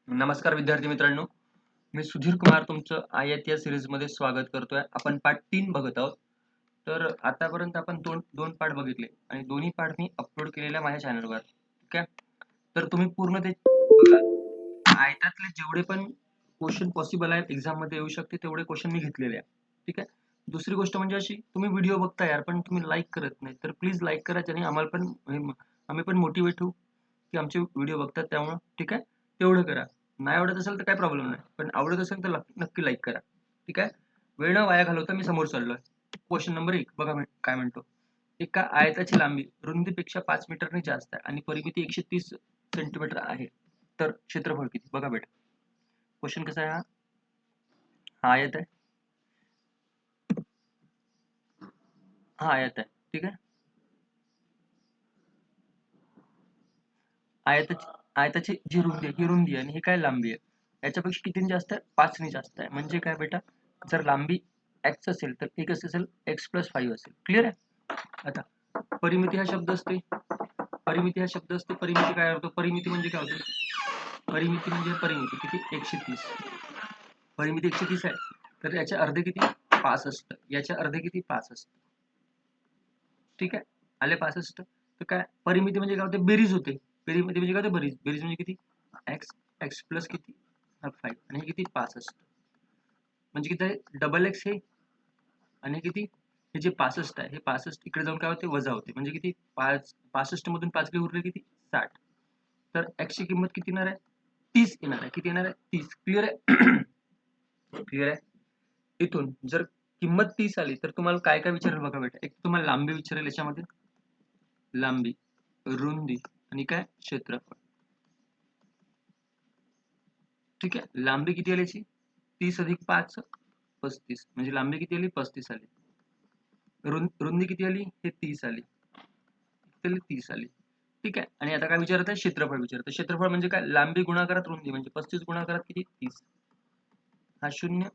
नमस्कार विद्यार्थी मित्रांनो, मी सुधीर कुमार तुमचं आयत या सिरीजमध्ये स्वागत करतोय. आपण पाठ 3 बघत आहोत. तर आतापर्यंत आपण दोन पाठ बघितले आणि दोन्ही पाठ मी अपलोड केलेले माझ्या चॅनलवर. ठीक आहे. तर तुम्ही पूर्ण ते बघा. आयतातले जेवढे पण क्वेश्चन पॉसिबल आहेत एक्झाममध्ये येऊ शकते तेवढे क्वेश्चन मी घेतलेले आहे. ठीक आहे. दुसरी गोष्ट म्हणजे अशी, तुम्ही व्हिडिओ बघता यार पण तुम्ही लाईक करत नाही. तर प्लीज लाईक करा, ज्याने आम्हाला पण आम्ही पण मोटिवेट होऊ की आमचे व्हिडिओ बघतात त्यामुळं. ठीक आहे. तेवढं करा. नाही आवडत असेल तर काही प्रॉब्लेम नाही, पण आवडत असेल तर नक्की लाईक करा. ठीक आहे. वेळ न वाया घालवता मी समोर चाललोय. क्वेश्चन नंबर 1 बघा काय म्हणतो. एका आयताची लांबी रुंदीपेक्षा 5 मीटरने जास्त आहे आणि परिमिती 130 सेंटीमीटर आहे. तर क्षेत्रफळ किती? बघा बेटा, क्वेश्चन कसा आहे हा आयत आहे. हा आयत आहे. ठीक आहे. आयताची जी रुंदी आहे ही रुंदी आहे आणि ही काय लांबी आहे. याच्यापेक्षा कितीने जास्त आहे? 5 ने जास्त आहे. म्हणजे काय बेटा, जर लांबी x असेल तर हे कसं असेल? x+5 असेल. क्लिअर आहे? आता परिमिती हा शब्द असते. परिमिती काय होतो? परिमिती म्हणजे काय होतं? परिमिती किती? 130. परिमिती 130 आहे. तर याचे अर्धे किती? 65. याचे अर्धे किती? 65. ठीक आहे. आले 65. तर काय परिमिती म्हणजे काय होते? बेरीज होते. परिमिती म्हणजे काय होते? बेरीज. बेरीज म्हणजे किती? x प्लस किती? 5 आणि हे किती? 65. म्हणजे किती आहे? डबल x हे आणि किती? हे जे 65 आहे हे 65 इकडे जाऊन काय होते? वजा होते. म्हणजे किती? 65 मधून 5 गेले उरले किती? 60. तर x ची किंमत किती येणार आहे? 30 येणार आहे. किती येणार आहे? 30. क्लिअर आहे? क्लिअर आहे? इथून जर किंमत 30 आली तर तुम्हाला काय काय विचारेल बघा बेटा. एक तुम्हाला लांबी विचारेल, याच्यामध्ये लांबी, रुंदी आणि काय? क्षेत्रफळ. ठीक आहे. लांबी किती आली याची? 30 अधिक 5 35. म्हणजे लांबी किती आली? 35 आली. रुंदी किती आली? हे 30 आली. किती आली? 30 आली. ठीक आहे. आणि आता काय विचारत आहे? क्षेत्रफळ विचारत आहे. क्षेत्रफळ म्हणजे काय? लांबी गुणाकारात रुंदी, म्हणजे 35 गुणाकारात किती? 30. हा 0,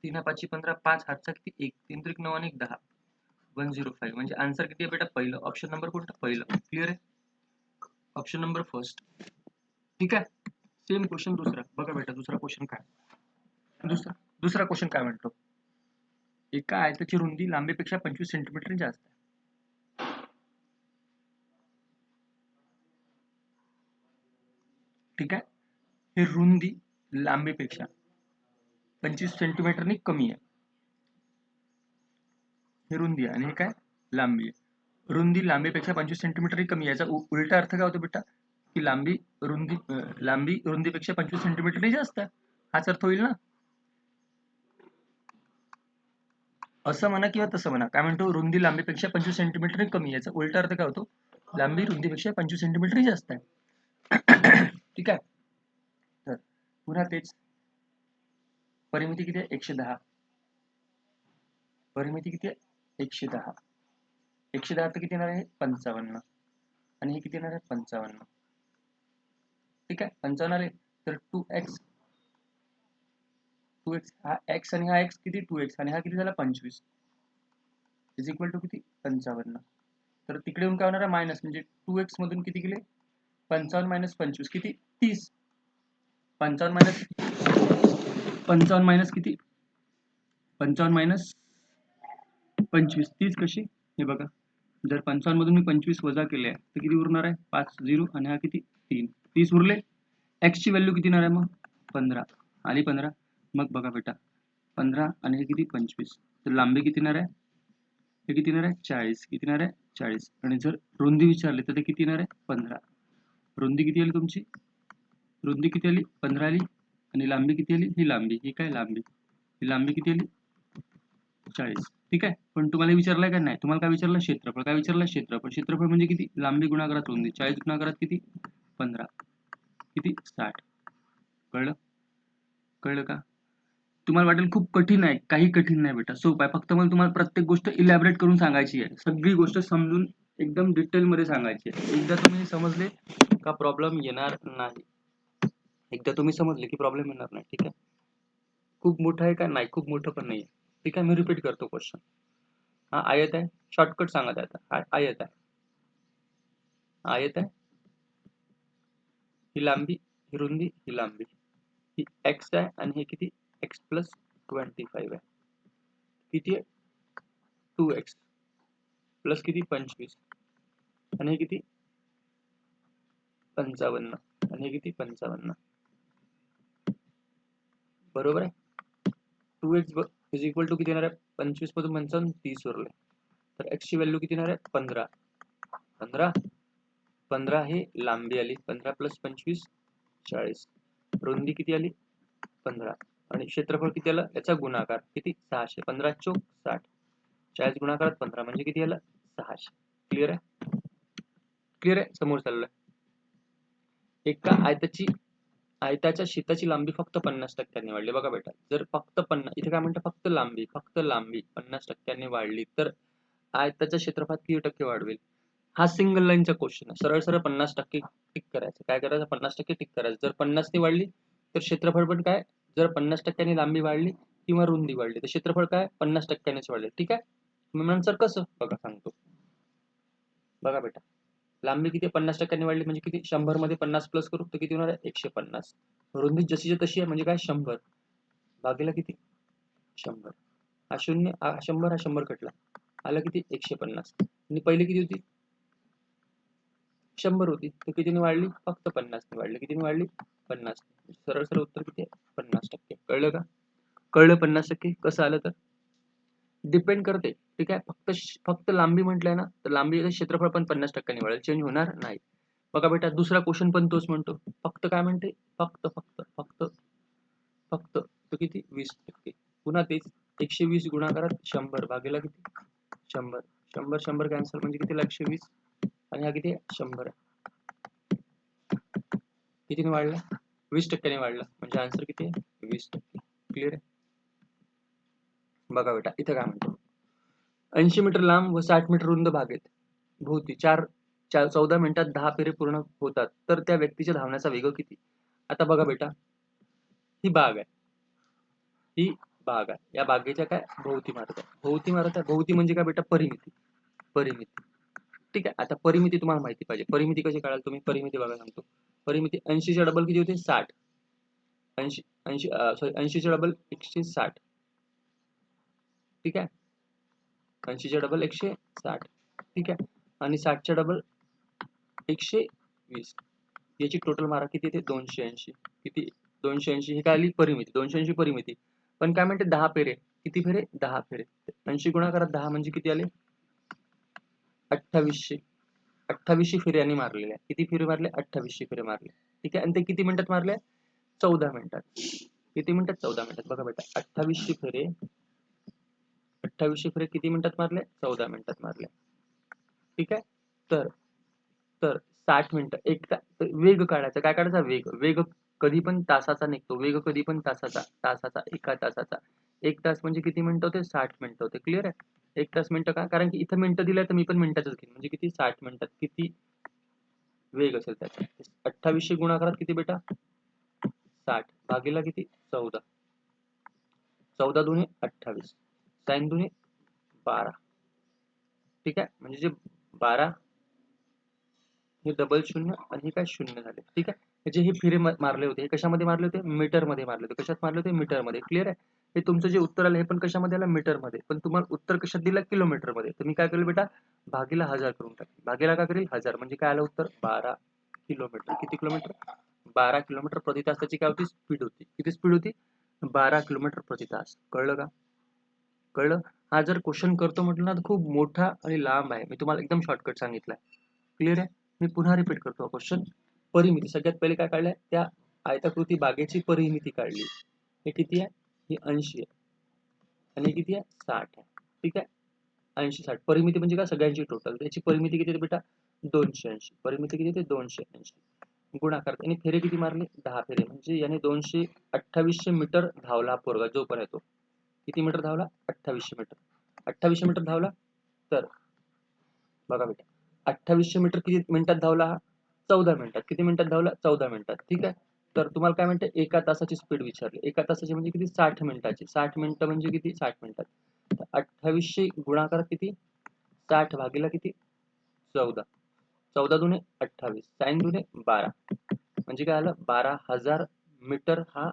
3 हा 5 15, 5 हातचा किती? 1, 3 त्रिक 9 आणि 1 10. 105. म्हणजे आन्सर किती आहे बेटा? पहिलं. ऑप्शन नंबर कोणतं? पहिलं. क्लिअर आहे? Option number first. ठीक आहे. सेम क्वेश्चन दुसरा बघा बेटा. दुसरा क्वेश्चन काय? दुसरा क्वेश्चन काय म्हणतो? एका आयताची रुंदी लांबीपेक्षा 25 सेंटीमीटर जास्त आहे. ठीक आहे. हे रुंदी लांबीपेक्षा 25 सेंटीमीटरनी कमी आहे. हे रुंदी आहे आणि हे काय? लांबी आहे. रुंदी लांबीपेक्षा 25 सेंटीमीटर कमी आहे. याचा उलटा अर्थ काय होतो बेटा? की लांबी रुंदीपेक्षा 25 सेंटीमीटर जास्त आहे. हाच अर्थ होईल ना? असं म्हणा किंवा तसं म्हणा. काय म्हणतो? रुंदी लांबीपेक्षा 25 सेंटीमीटर कमी. याचा उलटा अर्थ काय होतो? लांबी रुंदीपेक्षा 25 सेंटीमीटर जास्त आहे. ठीक आहे. तर पुन्हा तेच. परिमिती किती आहे? 110. परिमिती किती आहे? 110. 110 तर किती येणार आहे? 55. आणि हे किती येणार आहे? 55. ठीक आहे. 55 आले तर 2x हा x आणि हा x किती? 2x आणि हा किती झाला? 25 इज इक्वल टू किती? 55. तर तिकडे येऊन काय होणार आहे? मायनस, म्हणजे 2x मधून किती गेले? 55 मायनस 25 किती? 30. 55 मायनस किती? 55 मायनस 25 30 कशी? हे बघा, जर 55 मधून मी 25 वजा केले तर किती उरणार आहे? 5 0 आणि हा किती? 3. 30 उरले. x ची व्हॅल्यू किती येणार आहे मग? 15 आली. 15. मग बघा बेटा, 15 आणि हे किती? 25. तर लांबी किती येणार आहे? हे किती येणार आहे? 40. किती येणार आहे? 40. आणि जर रुंदी विचारली तर ते किती येणार आहे? 15. रुंदी किती आली तुमची? रुंदी किती आली? 15 आली. आणि लांबी किती आली? ही लांबी, ही काय लांबी, ही लांबी किती आली? 40. ठीक आहे. पण तुम्हाला विचारलंय का? नाही. तुम्हाला काय विचारलं? क्षेत्रफळ. काय विचारलं? क्षेत्रफळ. क्षेत्रफळ म्हणजे किती? लांबी गुणाकारात रुंदी. 40 गुणाकारात किती? 15. किती? 60. कळलं? कळलं का? तुम्हाला वाटेल खूप कठीण आहे. काही कठीण नाही बेटा, सोपं आहे. फक्त मला तुम्हाला प्रत्येक गोष्ट इलॅबरेट करून सांगायची आहे. सगळी गोष्ट समजून एकदम डिटेलमध्ये सांगायची आहे. एकदा तुम्ही समजले का प्रॉब्लेम येणार नाही. एकदा तुम्ही समजले की प्रॉब्लेम येणार नाही. ठीक आहे. खूप मोठं आहे का? नाही. खूप मोठं पण नाही. ठीक आहे. मी रिपीट करतो क्वेश्चन. हा आयत आहे. शॉर्टकट सांगत आहे आता. हा आयत आहे. आयत आहे. ही लांबी, ही रुंदी, ही लांबी. ही x आहे आणि हे किती x प्लस 25 आहे. किती आहे 2x प्लस किती 25 आणि हे किती 55 आणि हे किती 55. बरोबर आहे. 2x इज इक्वल टू किती येणार आहे 25 मधून 55 30 उरले. तर x ची व्हॅल्यू किती येणार आहे 15. 15 हे लांबी आली 15 प्लस 25 40. रुंदी किती आली 15 आणि क्षेत्रफळ किती आलं याचा गुणाकार किती 600. 15 चोक 60. 40 गुणाकारात 15 म्हणजे किती आलं 600. क्लिअर आहे. क्लिअर आहे. समोर चाललंय. एका आयताच्या शीताची लांबी फक्त 50% वाढली. बघा बेटा जर फक्त 50 इथे काय म्हणतं फक्त लांबी 50% वाढली तर आयताच्या क्षेत्रफळात किती टक्के वाढवेल. हा सिंगल लाईनचा क्वेश्चन आहे. सरळ सरळ 50% टिक करायचं. काय करायचं 50% टिक करायचं. जर 50 ने वाढली तर क्षेत्रफळ पण काय जर 50% लांबी वाढली किंवा रुंदी वाढली तर क्षेत्रफळ काय 50%नेच वाढले. ठीक आहे. मग नंतर कसं बघा सांगतो. बघा बेटा लांबी किती 50% वाढली म्हणजे किती 100 मध्ये 50 प्लस करू तर किती होणार आहे 150. रुंदी जशीच्या तशी आहे म्हणजे काय 100 भागीला किती 100. हा 0 हा 100 हा 100 कटला आलं किती 150 आणि पहिली किती होती 100 होती तर कितीने वाढली फक्त 50 ने वाढली. कितीने वाढली 50. सरळ सरळ उत्तर किती आहे 50%. कळलं का. कळलं 50% कसं आलं तर डिपेंड करते. ठीक आहे. फक्त लांबी म्हटलंय ना तर लांबीचं क्षेत्रफळ पण 50% वाढेल. चेंज होणार नाही. बघा बेटा दुसरा क्वेश्चन पण तोच म्हणतो. फक्त काय म्हणते फक्त फक्त फक्त फक्त तर किती 20%. पुन्हा तेच 120 गुणाकारात 100 भागीला किती 100. 100 100 कॅन्सल म्हणजे किती 120 आणि हा किती 100 आहे. कितीने वाढला 20% वाढला म्हणजे आन्सर किती आहे 20%. क्लिअर आहे. बघा बेटा इथं काय म्हणतो 80 मीटर लांब व 60 मीटर रुंद बागेत भोवती 14 मिनिटात 10 फेरे पूर्ण होतात तर त्या व्यक्तीच्या धावण्याचा वेग किती. आता बघा बेटा ही बाग आहे. ही बाग आहे. या बागेच्या काय भोवती मारत आहे. भोवती मारत आहे. भोवती म्हणजे काय बेटा परिमिती. परिमिती ठीक आहे. आता परिमिती तुम्हाला माहिती पाहिजे. परिमिती कशी काढाल तुम्ही परिमिती बघा सांगतो. परिमिती 80 च्या डबल किती होते 60. 80 80 सॉरी 80 च्या डबल 160. ठीक आहे. 80 च्या डबल 160. ठीक आहे. आणि 60 च्या डबल 120. याची टोटल मारा किती येते 280. किती 280 ही काय आली परिमिती 280 परिमिती. पण काय म्हणते 10 फेरे किती फेरे 10 फेरे 80 गुणाकारात 10 म्हणजे किती आले 2800. 2800 फेरे यांनी मारलेले आहे. किती फेरे मारले 2800 फेरे मारले. ठीक आहे. आणि ते किती मिनिटात मारले 14 मिनिटात. किती मिनिटात 14 मिनिटात. बघा बेटा 2800 फेरे 2800 फेरे किती मिनिटात मारले 14 मिनिटात मारले. ठीक आहे. तर तर 60 मिनिटं वेग काढायचा. काय काढायचा वेग. वेग कधी पण तासाचा निघतो. वेग कधी पण तासाचा एका तासाचा. 1 तास म्हणजे किती मिनिटं होते 60 मिनिटं होते. क्लिअर आहे. 1 तास मिनिटं का कारण की इथं मिनिटं दिलंय तर मी पण मिनिटाचंच घेईन. म्हणजे किती 60 मिनिटात किती वेग असेल त्याचा. 2800 गुणाकारात किती बेटा 60 भागीला किती 14. 14 दुने 28 साइन दुने 12. ठीक आहे. म्हणजे जे 12 हे डबल शून्य आणि हे काय शून्य झाले. ठीक आहे. जे हे फेरे मारले होते हे कशामध्ये मारले होते मीटरमध्ये मारले होते. कशात मारले होते मीटरमध्ये. क्लिअर आहे. हे तुमचं जे उत्तर आलं हे पण कशामध्ये आलं मीटरमध्ये. पण तुम्हाला उत्तर कशात दिलं किलोमीटरमध्ये. तर मी काय केलं बेटा भागीला 1000 करून टाकले. भागीला काय करेल 1000 म्हणजे काय आलं उत्तर 12 किलोमीटर. किती किलोमीटर 12 किलोमीटर प्रति तासाची काय होती स्पीड होती. किती स्पीड होती 12 किलोमीटर प्रति तास. कळलं का. कळलं. हा जर क्वेश्चन करतो म्हटलं ना तर खूप मोठा आणि लांब आहे. मी तुम्हाला एकदम शॉर्टकट सांगितलाय. क्लिअर आहे. मी पुन्हा रिपीट करतो क्वेश्चन. परिमिती सगळ्यात पहिले काय काढलंय त्या आयताकृती बागेची परिमिती काढली. हे किती आहे ही 80 आहे आणि किती आहे 60 आहे. ठीक आहे. 80 60 परिमिती म्हणजे काय सगळ्यांची टोटल. त्याची परिमिती किती आहे बेटा 280. परिमिती किती आहे 280 गुणाकार आणि फेरे किती मारले 10 फेरे म्हणजे याने 2800 मीटर धावला पोरगा जो पण येतो. किती मीटर धावला 2800 मीटर. 2800 मीटर धावला तर बघा बेटा 2800 मीटर किती मिनिटात धावला हा 14 मिनिटात. किती मिनिटात धावला 14 मिनिटात. ठीक आहे. तर तुम्हाला काय म्हणते एका तासाची स्पीड विचारली. एका तासाची म्हणजे किती 60 मिनिटाची. 60 मिनिटं म्हणजे किती 60 मिनिटात. तर 2800 गुणाकार किती 60 भागीला किती 14. 14 दुने 28 साइन दुने 12 म्हणजे काय आलं 12,000 मीटर हा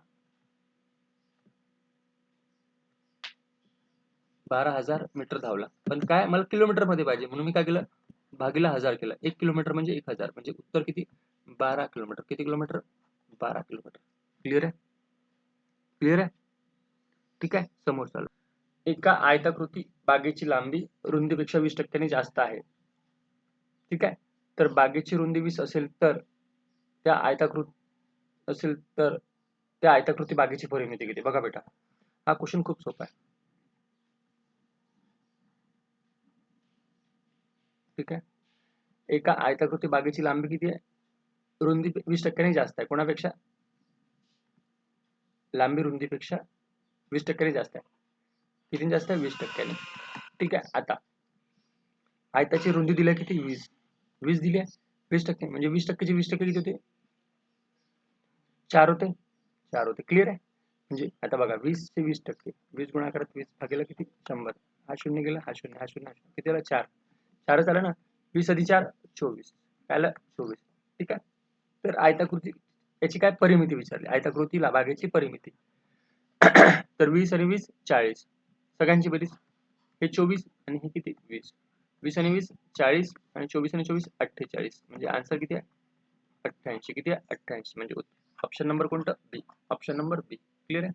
12,000 मीटर धावला. पण काय मला किलोमीटर मध्ये पाहिजे म्हणून मी काय केलं, भागीला 1000 केलं. 1 किलोमीटर म्हणजे 1000 म्हणजे उत्तर किती, 12 किलोमीटर. किती किलोमीटर, 12 किलोमीटर. क्लिअर आहे, क्लिअर आहे. ठीक आहे, समोर चालू. एका आयताकृती बागेची लांबी रुंदीपेक्षा 20% जास्त आहे. ठीक आहे, तर बागेची रुंदी 20 असेल तर त्या आयताकृती बागेची परिमिती किती. बघा बेटा, हा क्वेश्चन खूप सोपा आहे. ठीक आहे, एका आयताकृती बागेची लांबी किती आहे, रुंदी 20% जास्त आहे. कोणापेक्षा, लांबी रुंदीपेक्षा 20% जास्त आहे. किती जास्त आहे, 20%. ठीक आहे, आता आयताची रुंदी दिली किती, 20 दिली आहे. 20% म्हणजे 20%चे 20% किती होते, 4 होते. 4 होते. क्लिअर आहे. म्हणजे आता बघा 20 चे 20%, 20 गुणाकारात 20 भागेला किती, 100. हा शून्य गेला, हा शून्य, हा शून्य, किती आला, 4. 4च आलं ना. 20 अधिक 4 24, काय आलं, 24. ठीक आहे, तर आयताकृती याची काय परिमिती विचारली, आयताकृतीला बागेची परिमिती. तर 20 आणि 20 40, सगळ्यांची बेरीज, हे 24 आणि हे किती, 20. 20 आणि 20 40 आणि 24 आणि 24 48, म्हणजे आन्सर किती आहे, 88. किती आहे, 88. म्हणजे ऑप्शन नंबर कोणतं, बी. ऑप्शन नंबर बी. क्लिअर आहे.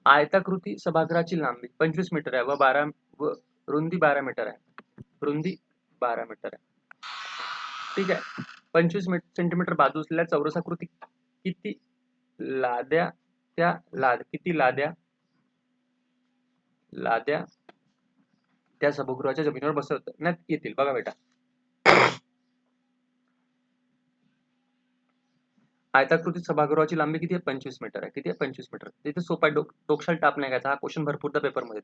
आयताकृती सभागृहाची लांबी 25 मीटर आहे व रुंदी 12 मीटर आहे. रुंदी 12 मीटर आहे. ठीक आहे, 25 सेंटीमीटर बाजू असलेल्या चौरसाकृती किती लाद्या किती लाद्या त्या सभागृहाच्या जमिनीवर बसवण्यात येतील. बघा बेटा, आयताकृती सभागृहाची लांबी किती आहे, 25 मीटर आहे. किती आहे, 25 मीटर. तिथे सोपा डोकशाल टाप नाही घ्यायचा. हा क्वेश्चन भरपूरदा पेपरमध्ये.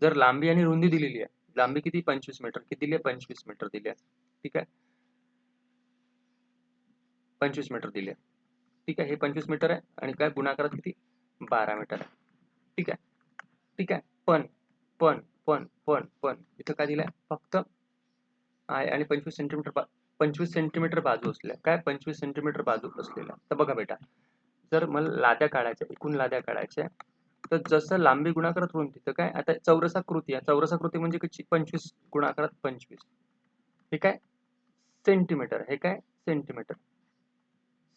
जर लांबी आणि रुंदी दिलेली आहे, लांबी किती, 25 मीटर, किती दिली आहे, 25 मीटर दिली आहे. ठीक आहे, 25 मीटर दिली आहे. ठीक आहे, हे 25 मीटर आहे आणि काय गुणाकारात किती, 12 मीटर आहे. ठीक आहे, ठीक आहे. पण पण पण पण पण इथं काय दिलंय, फक्त आहे आणि 25 सेंटीमीटर बाजू असल्या, काय 25 सेंटीमीटर बाजू असलेल्या. तर बघा बेटा, जर मला लाद्या काढायच्या, एकूण लाद्या काढायच्या, तर जसं लांबी गुणाकारात रुंदी, तर काय आता चौरसाकृती आहे. चौरसाकृती म्हणजे कशी, 25 गुणाकारात 25. हे काय सेंटीमीटर, हे काय सेंटीमीटर,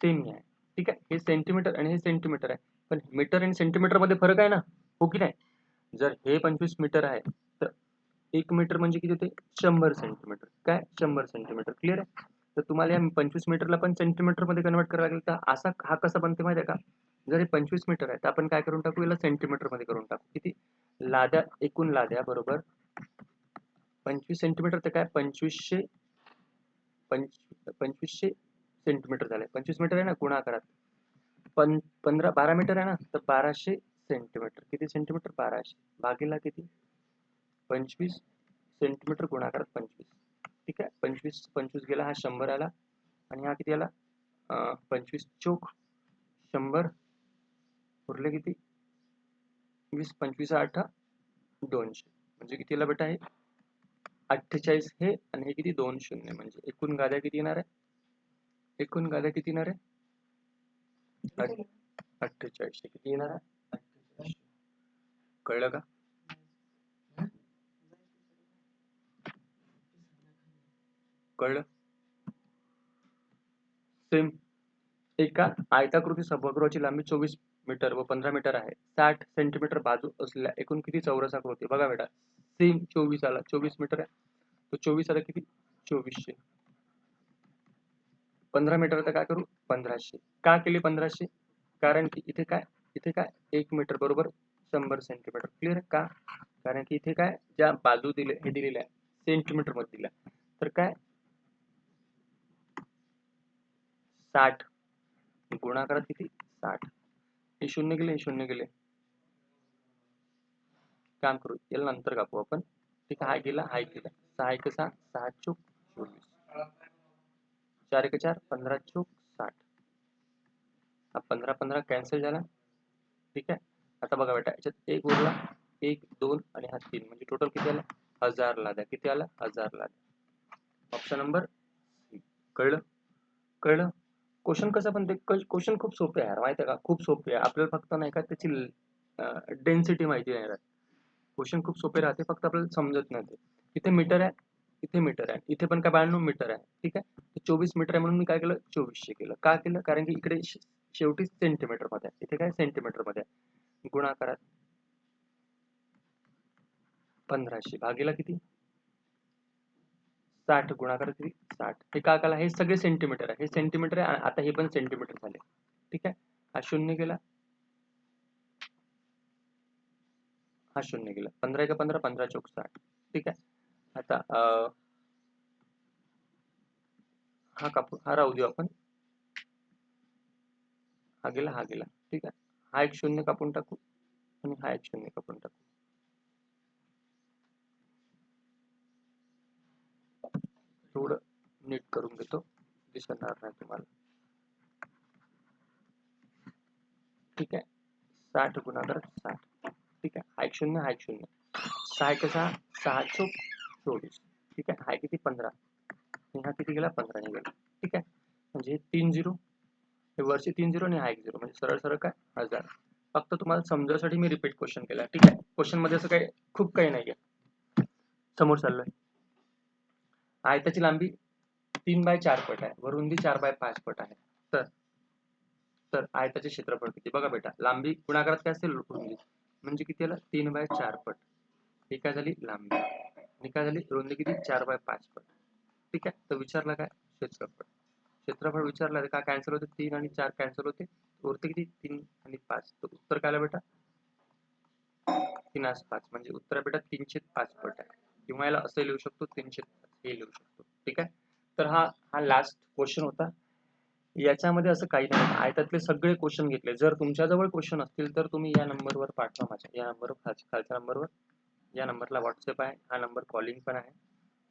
सेम आहे. ठीक आहे, हे सेंटीमीटर आणि हे सेंटीमीटर आहे. पण मीटर आणि सेंटीमीटर मध्ये फरक आहे ना, हो की नाही. जर हे 25 मीटर आहे तर 1 मीटर म्हणजे किती होते, 100 सेंटीमीटर. काय 100 सेंटीमीटर. क्लिअर आहे. तर तुम्हाला या 25 मीटरला पण सेंटीमीटर मध्ये कन्वर्ट करावं लागेल. तर असा हा कसा बनते माहिती आहे का, जर हे 25 मीटर आहे तर आपण काय करून टाकू, याला सेंटीमीटर मध्ये करून टाकू. किती लाद्या, एकूण लाद्या बरोबर 25 सेंटीमीटर, तर काय 2500 सेंटीमीटर झाले. 25 मीटर आहे ना, गुणाकारात 12 मीटर आहे ना, तर 1200 सेंटीमीटर. किती सेंटीमीटर, 1200 भागीला किती, 25 सेंटीमीटर गुणाकारात 25. ठीक आहे, 25 गेला, हा 100 आला आणि हा किती आला, 25 चोक 100, उरले किती, 20 25 8 200, म्हणजे कितीला बेटा, आहे 48. हे आणि हे किती, 2 शून्य, म्हणजे एकूण गाद्या किती येणार आहे, एकूण गाद्या किती येणार आहे, 48. किती येणार आहे, 48. कळलं का, कळलं. सेम एका आयताकृती सभागृहाची लांबी 24 मीटर व 15 मीटर आहे. 60 सेंटीमीटर बाजू असलेल्या एकूण किती चौरसाकृती. बघा बेटा, सेम 24 आला, 24 मीटर आहे, तो 24 आला किती, 2400. 15 मीटर तर काय करू, 1500. का केली 1500, कारण की इथे काय 1 मीटर बरोबर 100 सेंटीमीटर. क्लिअर का, कारण की इथे काय ज्या बाजू हे दिलेल्या आहे सेंटीमीटर मध्ये दिल्या, तर काय 60 गुणाकारात किती, 60. हे शून्य गेले, हे शून्य गेले, काम करू, याला नंतर कापू आपण. ठीक आहे, हा गेला, हा गेला, 6 1 6, 6 चूक 24, 4 1 4, 15 चूक 60. हा 15 15 कॅन्सल झाला. ठीक आहे, आता बघा बेटा, याच्यात एक उरला, 1 2 आणि हा 3, म्हणजे टोटल किती आला, 1000 लाद्या. किती आला, 1000 लाद्या. Option number C. कळलं, कळलं. क्वेश्चन कसं पण ते क्वेश्चन खूप सोपे आहे यार, माहिती आहे का, खूप सोपे आहे. आपल्याला फक्त नाही का त्याची डेन्सिटी माहिती नाही राहत. क्वेश्चन खूप सोपे राहते, फक्त आपल्याला समजत नाही ते. इथे मीटर आहे, इथे मीटर आहे, इथे पण काय बाळांनो मीटर आहे. ठीक आहे. 24 मीटर आहे म्हणून मी काय केलं 2400 केलं. का केलं? कारण की इकडे शेवटी सेंटीमीटर मध्ये आहे, इथे काय सेंटीमीटर मध्ये आहे. गुणाकारात 1500 भागीला किती 60 गुणाकार किती 60. हे का केला? हे सगळे सेंटीमीटर आहे, हे सेंटीमीटर आहे. आता हे पण सेंटीमीटर झाले. ठीक आहे. हा शून्य गेला, हा शून्य गेला. 15 का 15 15 चौक 60. ठीक आहे. आता हा कापून हा राहू देऊ आपण, हा गेला हा गेला. ठीक आहे. हा एक शून्य कापून टाकू आणि हा एक शून्य कापून टाकू. थोडं नीट करून घेतो, दिसणार नाही तुम्हाला. ठीक आहे. 60 गुणाकार 60. ठीक आहे. हा एक शून्य हा एक शून्य. 6 एक 6 6 चौक 24. ठीक आहे. हा किती 15 आणि हा किती गेला 15 ने गेला. ठीक आहे. म्हणजे 3 झिरो, हे वरचे 3 झिरो आणि हा 1 झिरो, म्हणजे सरळ सरळ काय 1000. फक्त तुम्हाला समजायसाठी मी रिपीट क्वेश्चन केला. ठीक आहे. क्वेश्चन मध्ये असं काही खूप काही नाहीये. समोर चाललोय. आयताची लांबी 3/4 पट आहे व रुंदी 4/5 पट आहे. तर आयताचे क्षेत्रफळ किती? बघा बेटा, लांबी गुणाकारात काय असेल रुंदी, म्हणजे किती आलं 3/4 पट. ही काय झाली लांबी आणि काय झाली रुंदी किती 4/5 पट. ठीक आहे. तर विचारला काय क्षेत्रफळ. क्षेत्रफळ विचारला तर काय कॅन्सल होते, 3 आणि 4 कॅन्सल होते, उरते किती 3 आणि 5. तर उत्तर काय आलं बेटा 3/5, म्हणजे उत्तर बेटा 3/5 पट आहे. किंवा याला असं लिहू शकतो 3/5 हे लिहू शकतो. ठीक आहे. तर हा हा लास्ट क्वेश्चन होता. याच्यामध्ये असं काही नाही, आयतातले सगळे क्वेश्चन घेतले. जर तुमच्याजवळ क्वेश्चन असतील तर तुम्ही या नंबरवर पाठवा, माझ्या या नंबरवर, खालच्या नंबरवर. या नंबरला व्हॉट्सअप आहे, हा नंबर कॉलिंग पण आहे,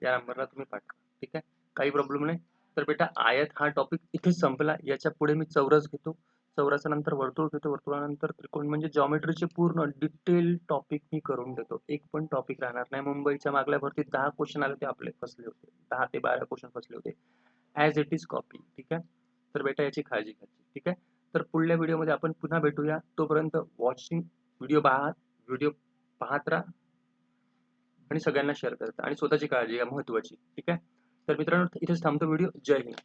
या नंबरला तुम्ही पाठवा. ठीक आहे. काही प्रॉब्लेम नाही. तर बेटा आयत हा टॉपिक इथेच संपला. याच्या पुढे मी चौरस घेतो, चौरसानंतर वर्तुळ घेतो, वर्तुळानंतर त्रिकोण, म्हणजे जॉमेट्रीचे पूर्ण डिटेल टॉपिक मी करून देतो. एक पण टॉपिक राहणार नाही. मुंबईच्या मागल्या भरतीत 10 क्वेश्चन आले होते, आपले फसले होते, 10 ते 12 क्वेश्चन फसले होते. As it is copy. ठीक आहे. तर बेटा याची काळजी घ्यायची. ठीक आहे. तर पुढल्या व्हिडिओमध्ये आपण पुन्हा भेटूया. तोपर्यंत वॉचिंग व्हिडिओ पाहत राहा आणि सगळ्यांना शेअर करता आणि स्वतःची काळजी घ्या, महत्त्वाची. ठीक आहे. तर मित्रांनो इथेच थांबतो व्हिडिओ. जय हिंद.